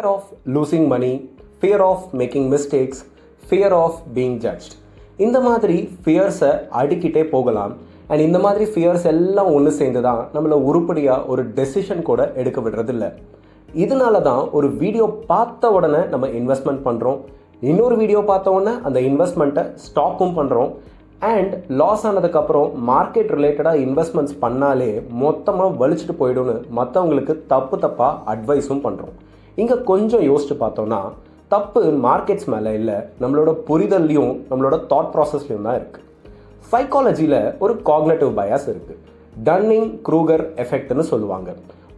Fear of losing money, fear of making mistakes, fear of being judged. இந்த மாதிரி ஃபியர்ஸை அடிக்கிட்டே போகலாம். And இந்த மாதிரி ஃபியர்ஸ் எல்லாம் ஒன்று சேர்ந்து தான் நம்மளை உருப்படியாக ஒரு டெசிஷன் கூட எடுக்க விடுறதில்ல. இதனால தான் ஒரு வீடியோ பார்த்த உடனே நம்ம இன்வெஸ்ட்மெண்ட் பண்ணுறோம், இன்னொரு வீடியோ பார்த்த உடனே அந்த இன்வெஸ்ட்மெண்ட்டை ஸ்டாப்பும் பண்ணுறோம். அண்ட் லாஸ் ஆனதுக்கப்புறம் மார்க்கெட் ரிலேட்டடாக இன்வெஸ்ட்மெண்ட்ஸ் பண்ணாலே மொத்தமாக வலிச்சுட்டு போயிடும்னு மற்றவங்களுக்கு தப்பாக அட்வைஸும் பண்ணுறோம். இங்கே கொஞ்சம் யோசிச்சு பார்த்தோன்னா தப்பு மார்க்கெட்ஸ் மேலே இல்லை, நம்மளோட புரிதல்லையும் நம்மளோட தாட் ப்ராசஸ்லையும் தான் இருக்குது. சைக்காலஜியில் ஒரு காக்னேட்டிவ் பயாஸ் இருக்குது, டன்னிங் க்ரூகர் எஃபெக்ட்னு சொல்லுவாங்க.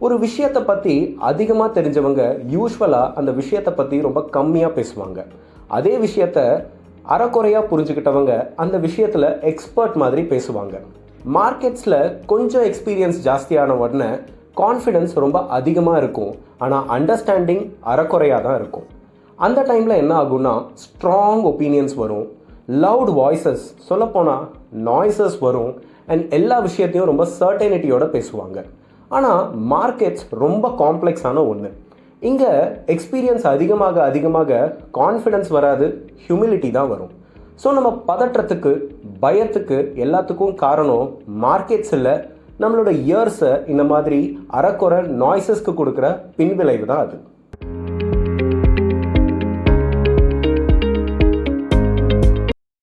ஒரு விஷயத்தை பற்றி அதிகமாக தெரிஞ்சவங்க யூஸ்வலாக அந்த விஷயத்தை பற்றி ரொம்ப கம்மியாக பேசுவாங்க. அதே விஷயத்த அறக்குறையாக புரிஞ்சுக்கிட்டவங்க அந்த விஷயத்தில் எக்ஸ்பர்ட் மாதிரி பேசுவாங்க. மார்க்கெட்ஸில் கொஞ்சம் எக்ஸ்பீரியன்ஸ் ஜாஸ்தியான உடனே கான்ஃபிடென்ஸ் ரொம்ப அதிகமாக இருக்கும், ஆனால் அண்டர்ஸ்டாண்டிங் அறக்குறையாக தான் இருக்கும். அந்த டைமில் என்ன ஆகும்னா ஸ்ட்ராங் ஒப்பீனியன்ஸ் வரும், லவுட் வாய்ஸஸ், சொல்லப்போனால் நாய்ஸஸ் வரும், அண்ட் எல்லா விஷயத்தையும் ரொம்ப சர்டனிட்டியோடு பேசுவாங்க. ஆனால் மார்க்கெட்ஸ் ரொம்ப காம்ப்ளெக்ஸான ஒன்று. இங்கே எக்ஸ்பீரியன்ஸ் அதிகமாக கான்ஃபிடென்ஸ் வராது, ஹியூமிலிட்டி தான் வரும். ஸோ நம்ம பதற்றத்துக்கு, பயத்துக்கு எல்லாத்துக்கும் காரணம் மார்க்கெட்ஸ் இல்லை, நம்மளோட இயர்ஸை இந்த மாதிரி அறக்குறை நாய்ஸஸ்க்கு கொடுக்குற பின்விளைவு தான் அது.